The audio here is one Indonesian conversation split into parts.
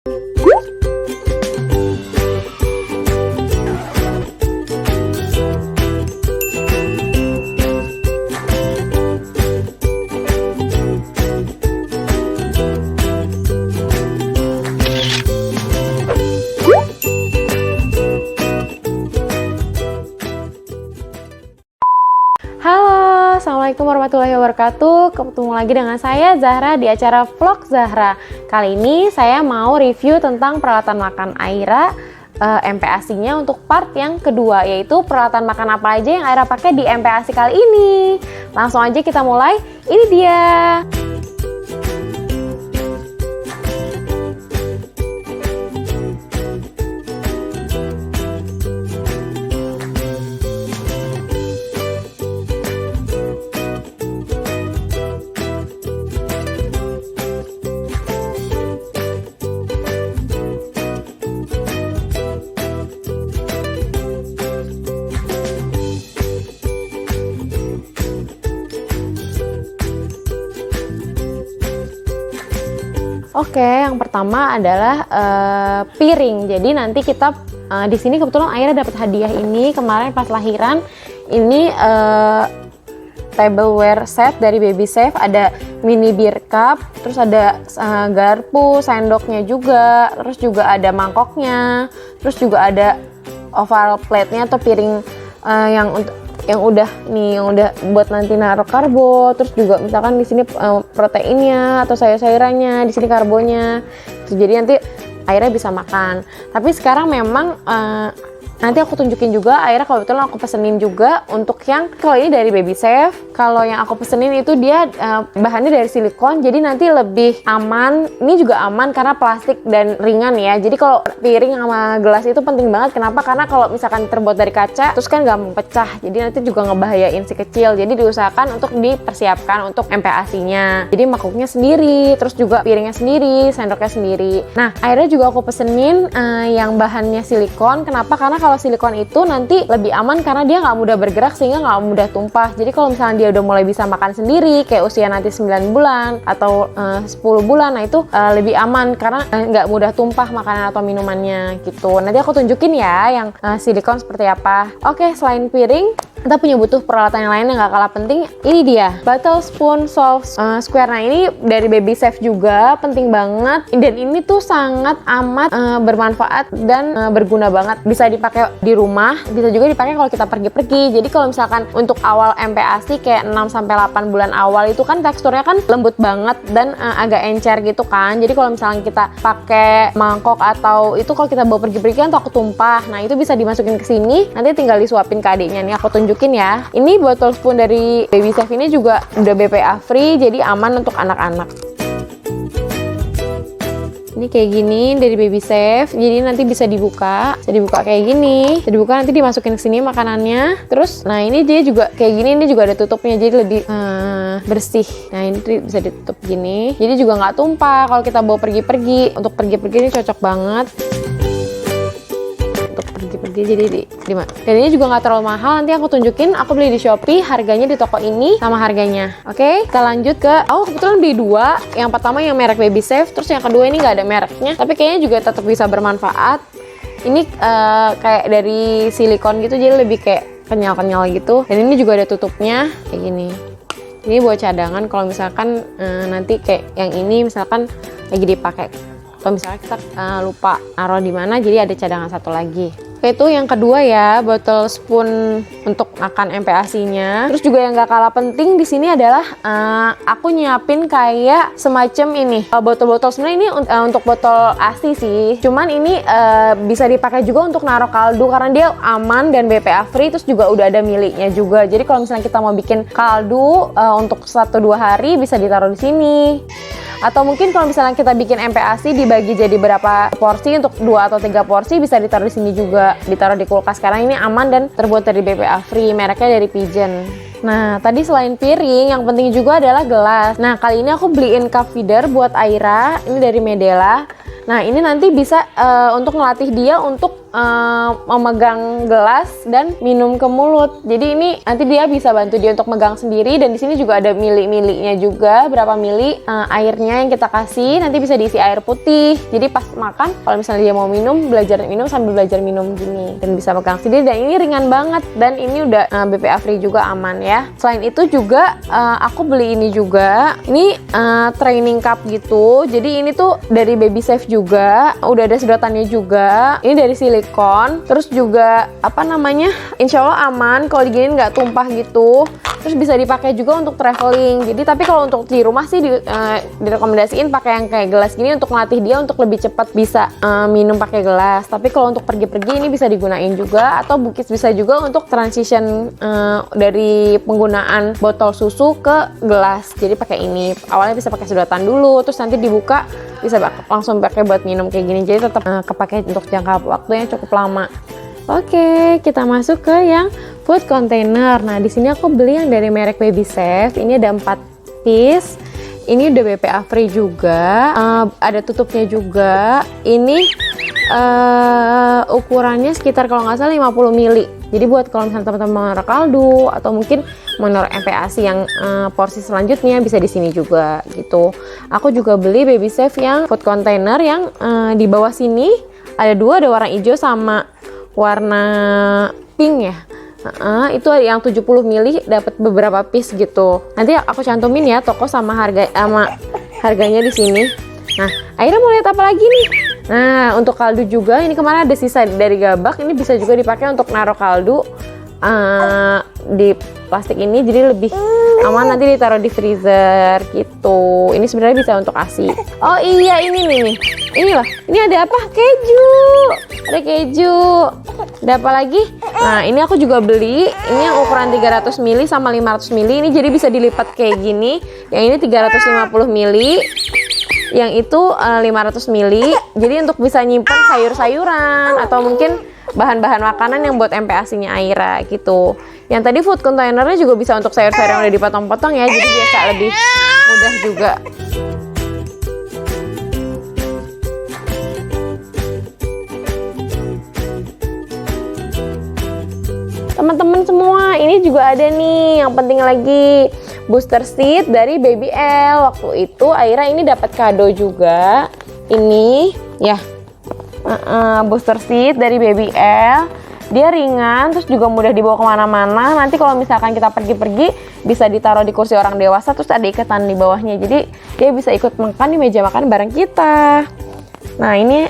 Halo, assalamualaikum warahmatullahi wabarakatuh. Ketemu lagi dengan saya Zahra di acara Vlog Zahra. Kali ini saya mau review tentang peralatan makan Aira MPASI-nya untuk part yang kedua, yaitu peralatan makan apa aja yang Aira pakai di MPASI kali ini. Langsung aja kita mulai. Ini dia. Oke, yang pertama adalah piring. Jadi nanti kita di sini kebetulan Aira dapat hadiah ini kemarin pas lahiran. Ini tableware set dari Baby Safe, ada mini beer cup, terus ada garpu, sendoknya juga, terus juga ada mangkoknya, terus juga ada oval plate-nya atau piring yang udah buat nanti naruh karbo, terus juga misalkan di sini proteinnya atau sayur-sayurannya, di sini karbonya. Jadi nanti Aira bisa makan. Tapi sekarang memang nanti aku tunjukin juga Aira kalau betul aku pesenin juga untuk yang kalau ini dari Baby Safe. Kalau yang aku pesenin itu dia bahannya dari silikon, jadi nanti lebih aman. Ini juga aman karena plastik dan ringan ya. Jadi kalau piring sama gelas itu penting banget. Kenapa? Karena kalau misalkan terbuat dari kaca terus kan gampang pecah. Jadi nanti juga ngebahayain si kecil. Jadi diusahakan untuk dipersiapkan untuk MPASI-nya. Jadi mangkoknya sendiri, terus juga piringnya sendiri, sendoknya sendiri. Nah, Aira juga aku pesenin yang bahannya silikon. Kenapa? Karena kalau silikon itu nanti lebih aman karena dia nggak mudah bergerak sehingga nggak mudah tumpah. Jadi kalau misalnya dia udah mulai bisa makan sendiri kayak usia nanti 9 bulan atau 10 bulan, nah itu lebih aman karena nggak mudah tumpah makanan atau minumannya gitu. Nanti aku tunjukin ya yang silikon seperti apa. Oke, selain piring kita butuh peralatan yang lain yang gak kalah penting. Ini dia, bottle spoon soft square. Nah ini dari Baby Safe juga, penting banget. Dan ini tuh sangat amat bermanfaat dan berguna banget. Bisa dipakai di rumah, bisa juga dipakai kalau kita pergi-pergi. Jadi kalau misalkan untuk awal MPASI kayak 6-8 bulan awal itu kan teksturnya kan lembut banget dan agak encer gitu kan. Jadi kalau misalnya kita pakai mangkok atau itu kalau kita bawa pergi-pergi kan takut tumpah. Nah itu bisa dimasukin ke sini, nanti tinggal disuapin ke adiknya. Nih aku tunjukin ya. Ini botol spoon dari Baby Safe ini juga udah BPA free, jadi aman untuk anak-anak. Ini kayak gini dari Baby Safe, jadi nanti bisa dibuka kayak gini, bisa dibuka nanti dimasukin ke sini makanannya. Terus, nah ini dia juga kayak gini, ini juga ada tutupnya, jadi lebih bersih. Nah ini bisa ditutup gini, jadi juga nggak tumpah kalau kita bawa pergi-pergi. Untuk pergi-pergi ini cocok banget. Jadi dan ini juga nggak terlalu mahal. Nanti aku tunjukin, aku beli di Shopee, harganya di toko ini sama harganya. Oke, kita lanjut ke kebetulan beli dua. Yang pertama yang merek Baby Safe, terus yang kedua ini nggak ada mereknya, tapi kayaknya juga tetap bisa bermanfaat. Ini kayak dari silikon gitu, jadi lebih kayak kenyal-kenyal gitu. Dan ini juga ada tutupnya kayak gini. Ini buat cadangan kalau misalkan nanti kayak yang ini misalkan lagi dipakai, atau misalnya kita lupa naruh di mana, jadi ada cadangan satu lagi. Oke, itu yang kedua ya, botol spoon untuk makan MPASI-nya. Terus juga yang gak kalah penting di sini adalah aku nyiapin kayak semacam ini botol-botol. Sebenarnya ini untuk botol ASI sih. Cuman ini bisa dipakai juga untuk naruh kaldu karena dia aman dan BPA free. Terus juga udah ada miliknya juga. Jadi kalau misalnya kita mau bikin kaldu untuk 1-2 hari bisa ditaruh di sini. Atau mungkin kalau misalnya kita bikin MPASI dibagi jadi berapa porsi, untuk 2 atau 3 porsi bisa ditaruh di sini juga, ditaruh di kulkas karena ini aman dan terbuat dari BPA free, mereknya dari Pigeon. Nah, tadi selain piring, yang penting juga adalah gelas. Nah, kali ini aku beliin cup feeder buat Aira, ini dari Medela. Nah, ini nanti bisa untuk ngelatih dia untuk memegang gelas dan minum ke mulut. Jadi ini nanti dia bisa bantu dia untuk megang sendiri, dan di sini juga ada mili-milinya juga, berapa mili airnya yang kita kasih. Nanti bisa diisi air putih. Jadi pas makan kalau misalnya dia mau minum, belajar minum sambil belajar minum gini, dan bisa megang sendiri. Dan ini ringan banget, dan ini udah BPA free juga, aman ya. Selain itu juga aku beli ini juga. Ini training cup gitu. Jadi ini tuh dari Baby Safe juga, udah ada sedotannya juga. Ini dari silikon, terus juga apa namanya, insya Allah aman kalau diginin nggak tumpah gitu. Terus bisa dipakai juga untuk traveling. Jadi tapi kalau untuk di rumah sih direkomendasiin pakai yang kayak gelas gini untuk melatih dia untuk lebih cepat bisa minum pakai gelas. Tapi kalau untuk pergi-pergi ini bisa digunain juga, atau Bukis bisa juga untuk transition dari penggunaan botol susu ke gelas. Jadi pakai ini. Awalnya bisa pakai sedotan dulu, terus nanti dibuka bisa langsung pakai buat minum kayak gini. Jadi tetap kepake untuk jangka waktu yang cukup lama. Oke, kita masuk ke yang food container. Nah, di sini aku beli yang dari merek Baby Safe. Ini ada 4 piece. Ini udah BPA free juga. Ada tutupnya juga. Ini ukurannya sekitar kalau nggak salah 50 mili. Jadi buat kalau misalnya teman-teman mau naruh kaldu atau mungkin mau naruh MPASI yang porsi selanjutnya bisa di sini juga gitu. Aku juga beli Baby Safe yang food container yang di bawah sini ada 2, ada warna hijau sama warna pink ya. Itu yang 70 mili dapat beberapa piece gitu. Nanti aku cantumin ya toko sama harganya di sini. Nah, akhirnya mau lihat apa lagi nih? Nah, untuk kaldu juga ini kemarin ada sisa dari gabak, ini bisa juga dipakai untuk naruh kaldu di plastik ini, jadi lebih aman nanti ditaruh di freezer gitu. Ini sebenarnya bisa untuk ASI. Oh iya, ini nih. Ini loh, ini ada apa? Keju. Ada keju. Ada apa lagi? Nah, ini aku juga beli. Ini yang ukuran 300 mili sama 500 mili. Ini jadi bisa dilipat kayak gini. Yang ini 350 mili. Yang itu 500 mili. Jadi untuk bisa nyimpan sayur-sayuran atau mungkin bahan-bahan makanan yang buat MPASI-nya Aira gitu. Yang tadi food containernya juga bisa untuk sayur-sayur yang udah dipotong-potong ya. Jadi biasa lebih mudah juga. Teman-teman semua, ini juga ada nih yang penting lagi, booster seat dari Baby L. Waktu itu Aira ini dapat kado juga. Ini ya, booster seat dari Baby L. Dia ringan, terus juga mudah dibawa kemana-mana. Nanti kalau misalkan kita pergi-pergi, bisa ditaruh di kursi orang dewasa, terus ada ikatan di bawahnya. Jadi dia bisa ikut makan di meja makan bareng kita. Nah ini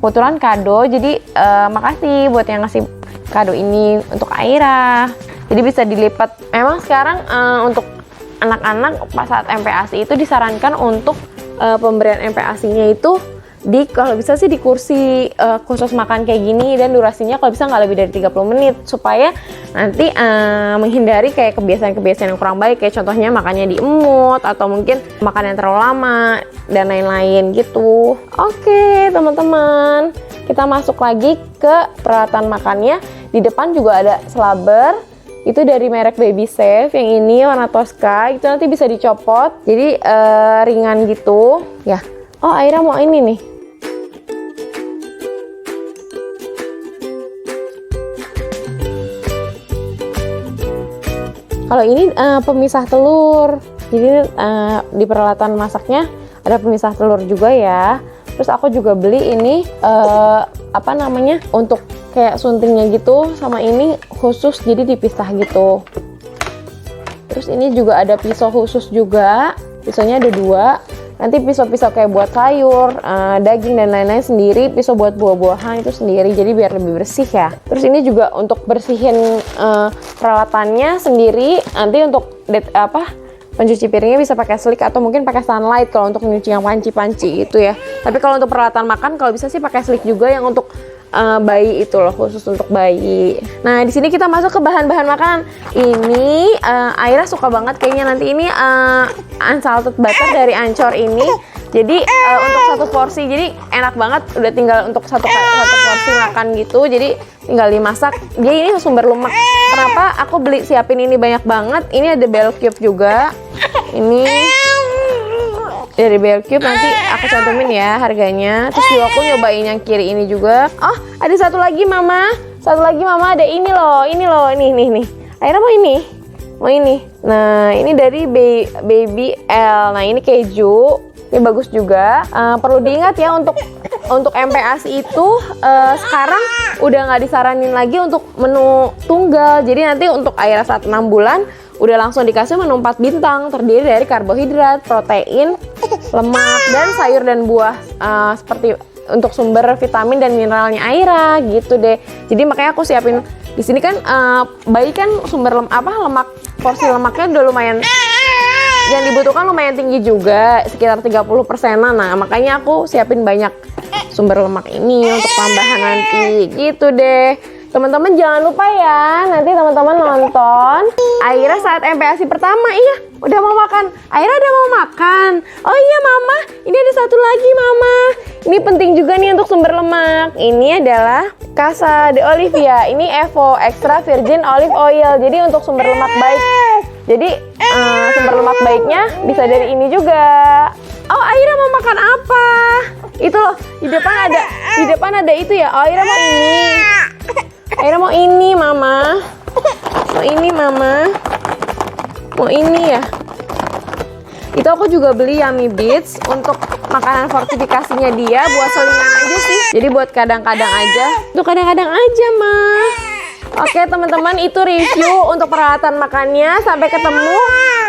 kebetulan kado, jadi makasih buat yang ngasih kado ini untuk Aira. Jadi bisa dilipat. Memang sekarang untuk anak-anak pas saat MPASI itu disarankan untuk pemberian MPASI-nya itu kalau bisa sih di kursi khusus makan kayak gini, dan durasinya kalau bisa nggak lebih dari 30 menit supaya nanti menghindari kayak kebiasaan-kebiasaan yang kurang baik, kayak contohnya makannya diemut atau mungkin makan yang terlalu lama dan lain-lain gitu. Oke teman-teman, kita masuk lagi ke peralatan makannya. Di depan juga ada slaber, itu dari merek Baby Safe. Yang ini warna Tosca, itu nanti bisa dicopot, jadi ringan gitu ya. Oh Aira mau ini nih. Kalau ini pemisah telur, jadi di peralatan masaknya ada pemisah telur juga ya. Terus aku juga beli ini apa namanya, untuk kayak suntingnya gitu, sama ini khusus jadi dipisah gitu. Terus ini juga ada pisau khusus juga, pisaunya ada 2. Nanti pisau-pisau kayak buat sayur, daging dan lain-lain sendiri, pisau buat buah-buahan itu sendiri, jadi biar lebih bersih ya. Terus ini juga untuk bersihin peralatannya sendiri. Nanti untuk pencuci piringnya bisa pakai slick atau mungkin pakai sunlight kalau untuk nyuci yang panci-panci gitu ya. Tapi kalau untuk peralatan makan kalau bisa sih pakai slick juga yang untuk bayi itu loh, khusus untuk bayi. Nah di sini kita masuk ke bahan-bahan makanan. Ini Aira suka banget kayaknya nanti ini unsalted butter dari Ancor ini. Jadi untuk satu porsi, jadi enak banget. Udah tinggal untuk satu porsi makan gitu. Jadi tinggal dimasak. Dia ini sumber lemak. Kenapa aku beli siapin ini banyak banget? Ini ada bell cube juga. Ini dari Bellcube, nanti aku cantumin ya harganya. Terus juga aku nyobain yang kiri ini juga. Oh, ada satu lagi mama. Satu lagi mama, ada ini loh. Nih. Akhirnya mau ini. Nah, ini dari Baby L. Nah, ini keju. Ini bagus juga. Perlu diingat ya, untuk MPASI itu sekarang udah nggak disaranin lagi untuk menu tunggal. Jadi nanti untuk Aira saat 6 bulan udah langsung dikasih menu 4 bintang, terdiri dari karbohidrat, protein, lemak, dan sayur dan buah, seperti untuk sumber vitamin dan mineralnya Aira gitu deh. Jadi makanya aku siapin di sini kan, bayi kan sumber lemak, porsi lemaknya udah lumayan, yang dibutuhkan lumayan tinggi juga, sekitar 30%-an. Nah, makanya aku siapin banyak sumber lemak ini untuk tambahan nanti gitu deh. Teman-teman jangan lupa ya, nanti teman-teman nonton Aira saat MPASI pertama. Iya, udah mau makan. Aira udah mau makan. Oh iya mama, ini ada satu lagi mama. Ini penting juga nih untuk sumber lemak. Ini adalah Casa de Olivia. Ini Evo Extra Virgin Olive Oil. Jadi untuk sumber lemak baik. Jadi sumber lemak baiknya bisa dari ini juga. Oh, Aira mau makan apa? Itu loh, di depan ada itu ya. Oh, Aira mau ini. Aira mau ini, mama. Mau ini ya. Itu aku juga beli Yummy Beats untuk makanan fortifikasinya dia, buat selingan aja sih. Jadi buat kadang-kadang aja. Untuk kadang-kadang aja, Ma. Oke, teman-teman, itu review untuk peralatan makannya. Sampai ketemu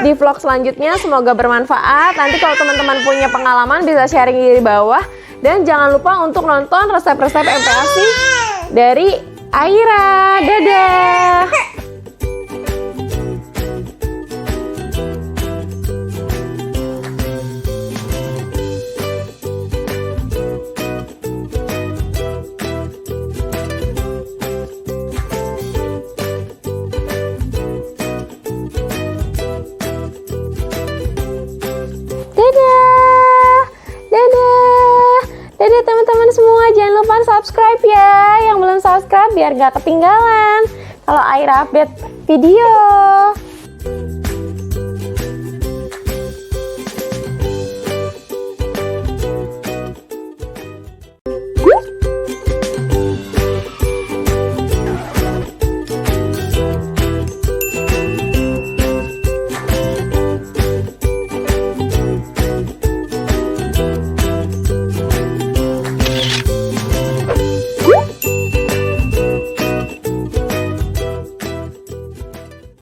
di vlog selanjutnya. Semoga bermanfaat. Nanti kalau teman-teman punya pengalaman bisa sharing di bawah. Dan jangan lupa untuk nonton resep-resep MPASI dari Aira. Dadah. Dadah teman-teman semua, jangan lupa subscribe ya. Yang belum subscribe biar gak ketinggalan kalau Aira update video.